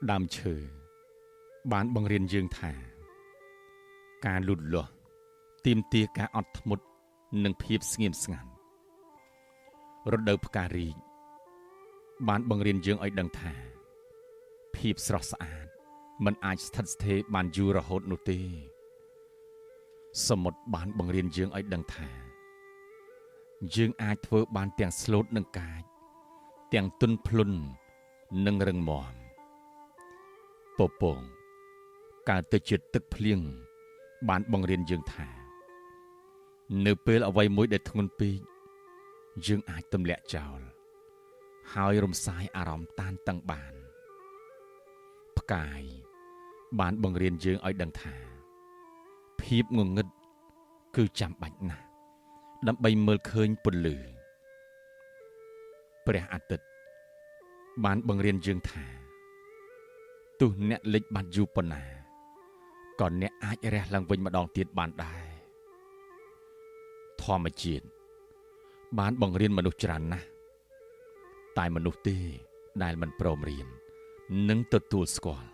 ដើមឈើបានបង្រៀនយើងថាការលូតលាស់ទាមទារការអត់ធ្មត់និងភាពស្ងៀមស្ងាត់រដូវផ្ការីកបានបង្រៀនយើងឲ្យដឹងថាភាពស្រស់ស្អាតមិនអាចស្ថិតស្ថេរបានយូររហូតនោះទេសមុទ្របានបង្រៀនយើងឲ្យដឹងថាយើងអាចធ្វើបានទាំងស្លូតនិងកាចទាំងទន់ភ្លន់និងរឹងមាំពពងកើតទៅជាទឹកភ្លៀងបានបង្រៀនយើងថានៅពេលអ្វីមួយដែលធ្ងន់ពេកយើងអាចទម្លាក់ចោលហើយរំសាយអារម្មណ៍តានតឹងបានផ្កាយបានបង្រៀនយើងឲ្យដឹងថាភាពងងឹតគឺចាំបាច់ណាស់ដើម្បីមើលឃើញពន្លឺព្រះអាទិត្យបានបង្រៀនយើងថាទោះអ្នកលិចបាត់យូរប៉ុណ្ណាក៏អ្នកអាចរះឡើងវិញម្ដងទៀតបានដែរធម្មជាតិបានបង្រៀនមនុស្សច្រើនណាស់តែមនុស្សទេដែលមិនព្រមរៀននិងទទួលស្គាល់